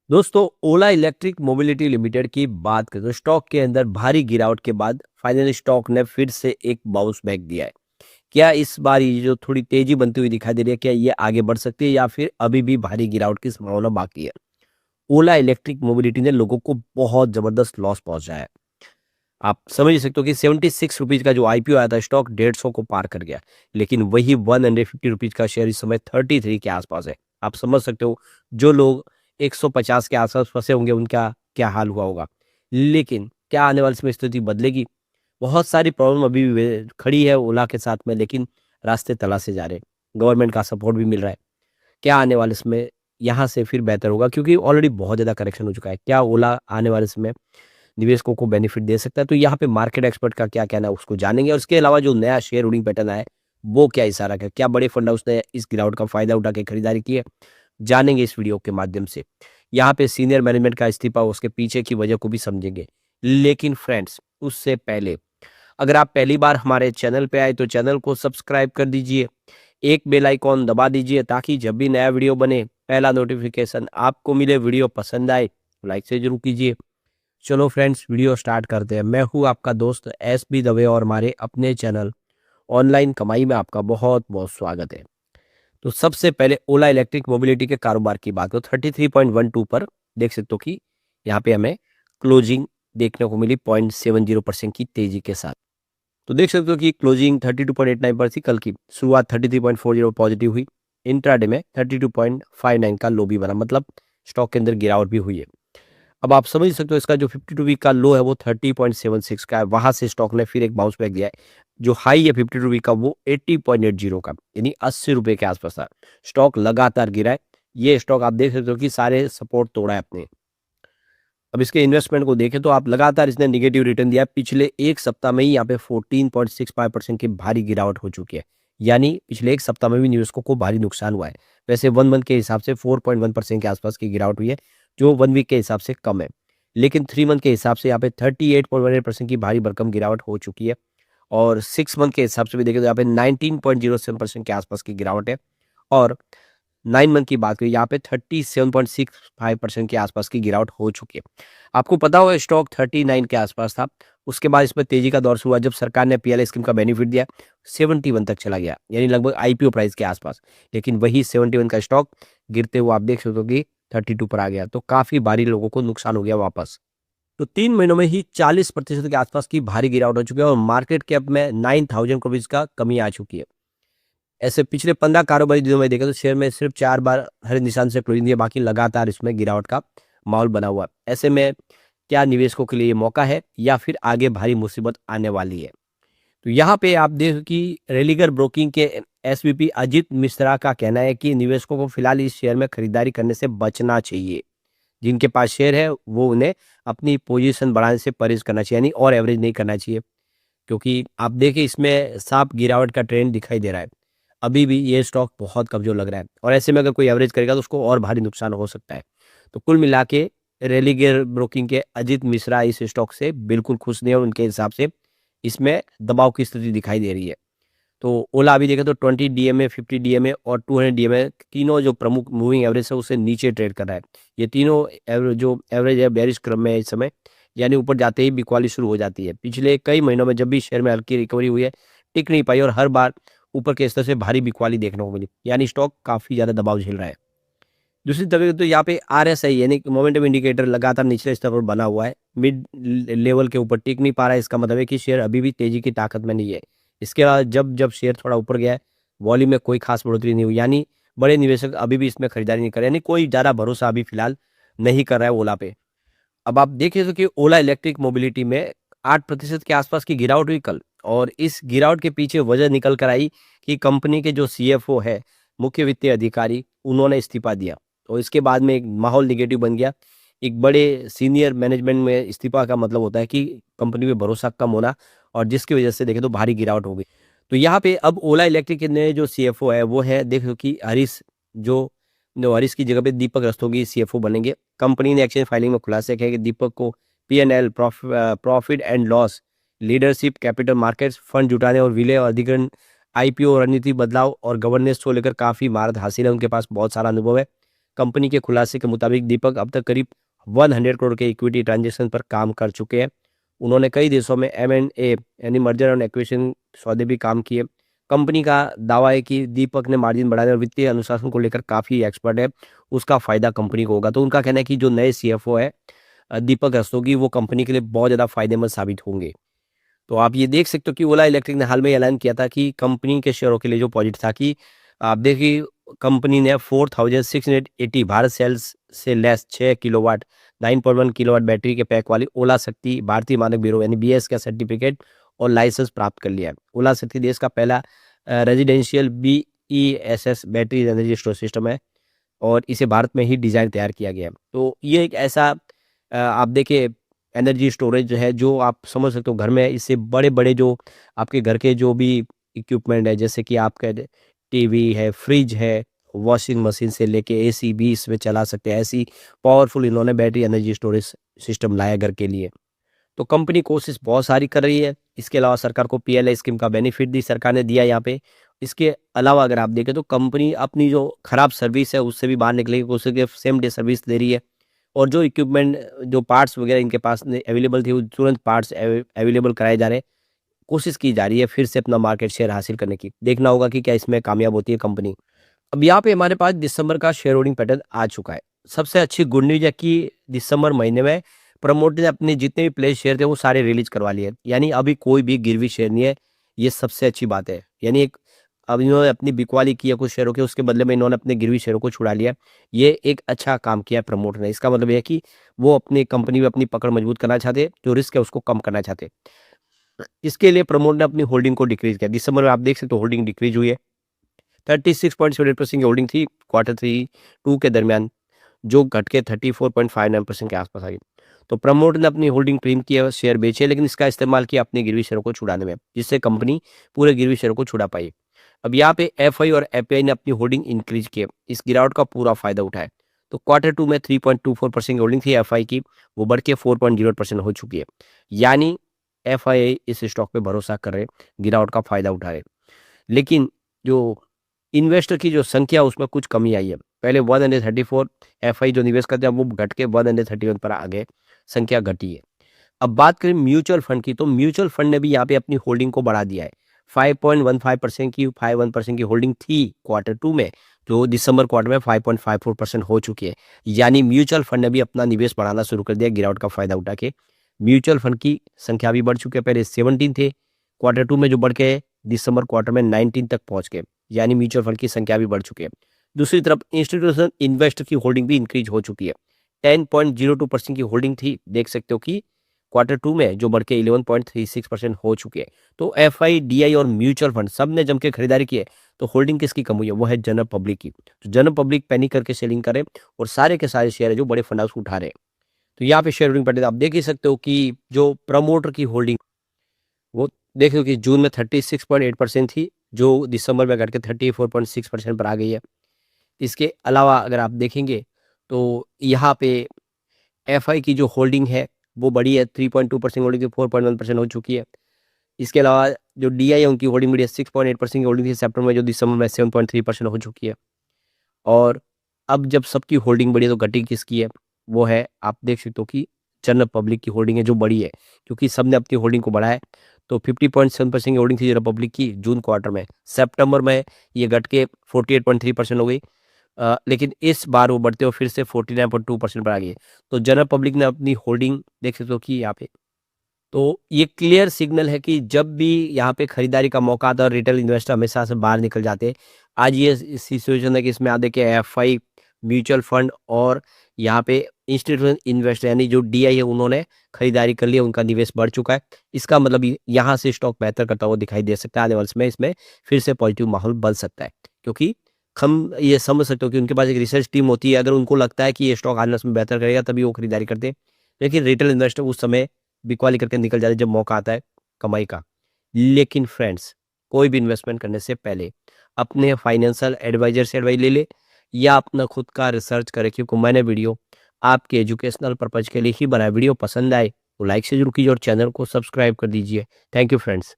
दोस्तों, ओला electric mobility limited की बात करें तो स्टॉक के अंदर भारी गिरावट के बाद फाइनली स्टॉक ने फिर से एक बाउंस बैक दिया है। क्या इस बार ये जो थोड़ी तेजी बनती हुई दिखाई दे रही है, क्या ये आगे बढ़ सकती है या फिर अभी भी भारी गिरावट की संभावना बाकी है? ओला इलेक्ट्रिक मोबिलिटी ने लोगों को बहुत जबरदस्त लॉस पहुंचाया है। आप समझ ही सकते हो कि 76 रुपीज का जो आईपीओ आया था, स्टॉक 150 को पार कर गया। लेकिन वही 150 रुपीज का शेयर इस समय 33 के आसपास है। आप समझ सकते हो, जो लोग 150 के आसपास फंसे होंगे उनका क्या हाल हुआ होगा। लेकिन क्या आने वाले समय स्थिति बदलेगी? बहुत सारी प्रॉब्लम अभी भी खड़ी है ओला के साथ में, लेकिन रास्ते तलाशे जा रहे हैं। गवर्नमेंट का सपोर्ट भी मिल रहा है। क्या आने वाले समय यहाँ से फिर बेहतर होगा, क्योंकि ऑलरेडी बहुत ज़्यादा करेक्शन हो चुका है। क्या ओला आने वाले समय निवेशकों को बेनिफिट दे सकता है? तो यहाँ पे मार्केट एक्सपर्ट का क्या कहना है उसको जानेंगे, और इसके अलावा जो नया शेयर होल्डिंग पैटर्न आया है वो क्या इशारा है? क्या बड़े फंड हाउस ने इस गिरावट का फायदा उठा के खरीदारी की है? जानेंगे इस वीडियो के माध्यम से। यहाँ पे सीनियर मैनेजमेंट का इस्तीफा, उसके पीछे की वजह को भी समझेंगे। लेकिन फ्रेंड्स, उससे पहले अगर आप पहली बार हमारे चैनल पे आए तो चैनल को सब्सक्राइब कर दीजिए, एक बेल आइकॉन दबा दीजिए ताकि जब भी नया वीडियो बने पहला नोटिफिकेशन आपको मिले। वीडियो पसंद आए लाइक से जरूर कीजिए। चलो फ्रेंड्स, वीडियो स्टार्ट करते हैं। मैं हूँ आपका दोस्त एस बी दवे और हमारे अपने चैनल ऑनलाइन कमाई में आपका बहुत बहुत स्वागत है। तो सबसे पहले ओला इलेक्ट्रिक मोबिलिटी के कारोबार की बात करो, 33.12 पर देख सकते हो कि यहाँ पे हमें क्लोजिंग देखने को मिली 0.70% की तेजी के साथ। तो देख सकते हो कि क्लोजिंग 32.89 पर थी। कल की शुरुआत 33.40 पॉजिटिव हुई। इंट्राडे में 32.59 का लो भी बना, मतलब स्टॉक के अंदर गिरावट भी हुई है। अब आप समझ सकते हो, इसका जो 52 वीक का लो है वो 30.76 का है। वहां से स्टॉक ने फिर एक बाउंस बैक दिया है। जो हाई है 52 वीक का वो 80.80 का, यानी 80 रुपए के आसपास था। स्टॉक लगातार गिरा है। ये स्टॉक आप देख सकते हो कि सारे सपोर्ट तोड़ा है अपने। अब इसके इन्वेस्टमेंट को देखें तो आप लगातार इसने निगेटिव रिटर्न दिया है। पिछले एक सप्ताह में ही यहाँ पे 14.65% की भारी गिरावट हो चुकी है। यानी पिछले एक सप्ताह में भी निवेशकों को भारी नुकसान हुआ है। वैसे 1 मंथ के हिसाब से 4.1% के आसपास की गिरावट हुई है, जो 1 वीक के हिसाब से कम है। लेकिन 3 मंथ के हिसाब से यहाँ पे 38.18% की भारी भरकम गिरावट हो चुकी है। और 6 मंथ के हिसाब से भी देखें तो यहाँ पे 19.07% के आसपास की गिरावट है। और 9 मंथ की बात करें, यहाँ पे 37.65% के आसपास की गिरावट हो चुकी है। आपको पता होगा स्टॉक 39 के आसपास था। उसके बाद इसमें तेजी का दौर शुरू हुआ जब सरकार ने पीएलआई स्कीम का बेनिफिट दिया। 71 तक चला गया, यानी लगभग आईपीओ प्राइस के आसपास। लेकिन वही 71 का स्टॉक गिरते हुए आप देख सकते हो कि 32 पर आ गया। तो काफी भारी लोगों को नुकसान हो गया वापस। तो 3 महीनों में ही 40% के आसपास की भारी गिरावट हो चुकी है और मार्केट कैप में 9,000 करोड़ का कमी आ चुकी है। ऐसे पिछले 15 कारोबारी दिनों में देखा तो शेयर में सिर्फ 4 बार हरे निशान से क्लोजिंग दिया, बाकी लगातार इसमें गिरावट का माहौल बना हुआ है। ऐसे में क्या निवेशकों के लिए ये मौका है या फिर आगे भारी मुसीबत आने वाली है? तो यहाँ पे आप देखो कि रेलिगर ब्रोकिंग के एसवीपी अजीत मिश्रा का कहना है कि निवेशकों को फिलहाल इस शेयर में खरीदारी करने से बचना चाहिए। जिनके पास शेयर है वो उन्हें अपनी पोजीशन बढ़ाने से परहेज करना चाहिए, यानी और एवरेज नहीं करना चाहिए। क्योंकि आप देखिए इसमें साफ गिरावट का ट्रेंड दिखाई दे रहा है। अभी भी ये स्टॉक बहुत कमज़ोर लग रहा है और ऐसे में अगर कोई एवरेज करेगा तो उसको और भारी नुकसान हो सकता है। तो कुल मिला के रेलिगेयर ब्रोकिंग के अजीत मिश्रा इस स्टॉक से बिल्कुल खुश नहीं है और उनके हिसाब से इसमें दबाव की स्थिति दिखाई दे रही है। तो ओला अभी देखें तो 20 डीएमए, 50 डीएमए और 200 डीएमए तीनों जो प्रमुख मूविंग एवरेज है उससे नीचे ट्रेड कर रहा है। ये तीनों जो एवरेज है बेरिश क्रम में है इस समय, यानी ऊपर जाते ही बिकवाली शुरू हो जाती है। पिछले कई महीनों में जब भी शेयर में हल्की रिकवरी हुई है, टिक नहीं पाई और हर बार ऊपर के स्तर से भारी बिकवाली देखने को मिली, यानी स्टॉक काफ़ी ज़्यादा दबाव झेल रहा है। दूसरी तरफ तो यहाँ पे आरएसआई यानी मोमेंटम इंडिकेटर लगातार निचले स्तर पर बना हुआ है, मिड लेवल के ऊपर टिक नहीं पा रहा है। इसका मतलब है कि शेयर अभी भी तेजी की ताकत में नहीं है। इसके बाद जब जब शेयर थोड़ा ऊपर गया है, वॉल्यूम में कोई खास बढ़ोतरी नहीं हुई, यानी बड़े निवेशक अभी भी इसमें खरीदारी नहीं कर रहे, यानी कोई ज़्यादा भरोसा अभी फिलहाल नहीं कर रहा है ओला पे। अब आप देखिए तो कि ओला इलेक्ट्रिक मोबिलिटी में 8% के आसपास की गिरावट हुई कल, और इस गिरावट के पीछे वजह निकल कर आई कि कंपनी के जो सीएफओ है, मुख्य वित्तीय अधिकारी, उन्होंने इस्तीफा दिया। तो इसके बाद में एक माहौल निगेटिव बन गया। एक बड़े सीनियर मैनेजमेंट में इस्तीफा का मतलब होता है कि कंपनी में भरोसा कम होना, और जिसकी वजह से देखें तो भारी गिरावट हो गई। तो यहाँ पे अब ओला इलेक्ट्रिक के नए जो सीएफओ है वो है, देखो कि हरीश, जो हरीश की जगह पे दीपक रस्तोगी सीएफओ बनेंगे। कंपनी ने एक्सचेंज फाइलिंग में खुलासा किया है कि दीपक को PNL, profit and loss, leadership, capital markets, fund जुटाने और विलय और अधिग्रहण, आईपीओ रणनीति बदलाव और गवर्नेंस को लेकर काफ़ी महारत हासिल है। उनके पास बहुत सारा अनुभव है। कंपनी के खुलासे के मुताबिक दीपक अब तक करीब 100 करोड़ के इक्विटी ट्रांजैक्शन पर काम कर चुके हैं। उन्होंने कई देशों में M&A यानी मर्जर एंड एक्विजिशन सौदे भी काम किए। कंपनी का दावा है कि दीपक ने मार्जिन बढ़ाने और वित्तीय अनुशासन को लेकर काफ़ी एक्सपर्ट है, उसका फ़ायदा कंपनी को होगा। तो उनका कहना है कि जो नए सीएफओ है दीपक रस्तोगी, वो कंपनी के लिए बहुत ज़्यादा फ़ायदेमंद साबित होंगे। तो आप ये देख सकते हो कि ओला इलेक्ट्रिक ने हाल में ऐलान किया था कि कंपनी के शेयरों के लिए जो पॉजिटिव था कि आप देखिए कंपनी ने 4680 भारत सेल्स से लैस 6 किलोवाट 9.1 किलोवाट बैटरी के पैक वाली ओला शक्ति भारतीय मानक ब्यूरो यानी बीएस का सर्टिफिकेट और लाइसेंस प्राप्त कर लिया है। ओला शक्ति देश का पहला residential BESS battery energy storage system है और इसे भारत में ही डिज़ाइन तैयार किया गया है। तो ये एक ऐसा आप देखिए एनर्जी स्टोरेज है जो आप समझ सकते हो घर में इससे बड़े-बड़े जो आपके घर के जो भी इक्विपमेंट है जैसे कि आपका टीवी है, फ्रिज है, वॉशिंग मशीन से लेके एसी भी इसमें चला सकते हैं। ऐसी पावरफुल इन्होंने बैटरी एनर्जी स्टोरेज सिस्टम लाया घर के लिए। तो कंपनी कोशिश बहुत सारी कर रही है। इसके अलावा सरकार को पीएलआई स्कीम का बेनिफिट भी सरकार ने दिया यहाँ पे। इसके अलावा अगर आप देखें तो कंपनी अपनी जो खराब सर्विस है उससे भी बाहर निकलेगी, कोशिश की सेम डे सर्विस दे रही है और जो इक्विपमेंट जो पार्ट्स वगैरह इनके पास अवेलेबल थी वो तुरंत पार्ट्स अवेलेबल कराए जा रहे हैं। कोशिश की जा रही है फिर से अपना मार्केट शेयर हासिल करने की। देखना होगा कि क्या इसमें कामयाब होती है कंपनी। अब यहाँ पे हमारे पास दिसंबर का शेयर होल्डिंग पैटर्न आ चुका है। सबसे अच्छी गुड न्यूज़ है कि दिसंबर महीने में प्रमोटर ने अपने जितने भी प्लेस शेयर थे वो सारे रिलीज़ करवा लिए। यानी अभी कोई भी गिरवी शेयर नहीं है, ये सबसे अच्छी बात है। यानी एक अब इन्होंने अपनी बिकवाली की है कुछ शेयरों की, उसके बदले में इन्होंने अपने गिरवी शेयरों को छुड़ा लिया। ये एक अच्छा काम किया है प्रमोटर ने। इसका मतलब ये है कि वो अपनी कंपनी में अपनी पकड़ मजबूत करना चाहते हैं, जो रिस्क है उसको कम करना चाहते हैं। इसके लिए प्रमोटर ने अपनी होल्डिंग को डिक्रीज़ किया। दिसंबर में आप देख सकते हो होल्डिंग डिक्रीज़ हुई है। 36.78% की होल्डिंग थी क्वार्टर 2 के दरमियान, जो घट के 34.59% के आसपास आ गई। तो प्रमोटर ने अपनी होल्डिंग ट्रिम की है, शेयर बेचे, लेकिन इसका इस्तेमाल किया अपने गिरवी शेयरों को छुड़ाने में, जिससे कंपनी पूरे गिरवी शेयरों को छुड़ा पाई। अब यहाँ पे एफआई और एपीआई ने अपनी होल्डिंग इंक्रीज की है, इस गिरावट का पूरा फायदा उठाया। तो क्वार्टर 2 में 3.24% की होल्डिंग थी एफआई की, वो बढ़ के 4.08% हो चुकी है। यानी एफआई इस स्टॉक पे भरोसा कर रहे, गिरावट का फायदा उठा रहे। लेकिन जो इन्वेस्टर की जो संख्या उसमें कुछ कमी आई है। पहले 134 एफआई जो निवेश करते हैं वो घट के 131 पर आ गए, संख्या घटी है। अब बात करें म्यूचुअल फंड की, तो म्यूचुअल फंड ने भी यहाँ पे अपनी होल्डिंग को बढ़ा दिया है। 5.15% की 51% की होल्डिंग थी क्वार्टर 2 में, जो दिसंबर क्वार्टर में 5.54% हो चुकी है। यानी म्यूचुअल फंड ने भी अपना निवेश बढ़ाना शुरू कर दिया गिरावट का फायदा उठा के। म्यूचुअल फंड की संख्या भी बढ़ चुकी है, पहले 17 थे क्वार्टर 2 में, जो बढ़ के दिसंबर क्वार्टर में 19 तक पहुंच गए। यानी म्यूचुअल फंड की संख्या भी बढ़ चुकी है। दूसरी तरफ इंस्टीट्यूशनल इन्वेस्टर की होल्डिंग भी इंक्रीज हो चुकी है। 10.02% की होल्डिंग थी, देख सकते हो कि क्वार्टर 2 में, जो बढ़ के 11.36% हो चुकी है। तो एफआई, डीआई और म्यूचुअल फंड सब ने जम के खरीदारी की है। तो होल्डिंग किसकी कम हुई है? वो है जनरल पब्लिक की। तो जनरल पब्लिक पैनिक करके सेलिंग करे और सारे के सारे शेयर है जो बड़े फंड हाउस उठा रहे हैं। तो यहाँ पे शेयर होल्डिंग पैटर्न आप देख ही सकते हो कि जो प्रमोटर की होल्डिंग वो देख लो कि जून में 36.8% थी, जो दिसंबर में घट के 34.6% पर आ गई है। इसके अलावा अगर आप देखेंगे तो यहाँ पे एफआई की जो होल्डिंग है वो बढ़ी है, 3.2% होल्डिंग थी 4.1% हो चुकी है। इसके अलावा जो डीआई है उनकी होल्डिंग बढ़ी है, 6.8% की होल्डिंग थी सितंबर में, जो दिसंबर में 7.3% हो चुकी है। और अब जब सबकी होल्डिंग बढ़ी है तो घटी किसकी है? वो है, आप देख सकते हो कि जनरल पब्लिक की होल्डिंग है जो बढ़ी है, क्योंकि सबने अपनी होल्डिंग को बढ़ाया है। तो 50.7% की होल्डिंग थी जनरल पब्लिक की जून क्वार्टर में, सितंबर में ये घट के 48.3% हो गई। लेकिन इस बार वो बढ़ते हुए फिर से 49.2% पर आ गई है। तो जनरल पब्लिक ने अपनी होल्डिंग देख सकते हो कि यहाँ पे, तो ये क्लियर सिग्नल है कि जब भी यहाँ पे खरीदारी का मौका आता है और रिटेल इन्वेस्टर हमेशा से बाहर निकल जाते हैं। आज ये सिचुएशन है कि इसमें आप देखिए एफआई, म्यूचुअल फंड और यहाँ पे इंस्टीट्यूशनल इन्वेस्टर यानी जो डीआई है उन्होंने खरीदारी कर लिया, उनका निवेश बढ़ चुका है। इसका मतलब यहाँ से स्टॉक बेहतर करता हुआ दिखाई दे सकता है। आने वाले समय इसमें फिर से पॉजिटिव माहौल बन सकता है, क्योंकि हम ये समझ सकते हो कि उनके पास एक रिसर्च टीम होती है। अगर उनको लगता है कि ये स्टॉक आने वाले समय बेहतर करेगा तभी वो खरीदारी करते हैं। लेकिन रिटेल इन्वेस्टर उस समय बिकवाली करके निकल जाते हैं जब मौका आता है कमाई का। लेकिन फ्रेंड्स, कोई भी इन्वेस्टमेंट करने से पहले अपने फाइनेंशियल एडवाइजर से एडवाइस ले ले या अपना खुद का रिसर्च करें, क्योंकि मैंने वीडियो आपके एजुकेशनल पर्पज के लिए ही बनाया। वीडियो पसंद आए तो लाइक से जरूर कीजिए और चैनल को सब्सक्राइब कर दीजिए। Thank you friends.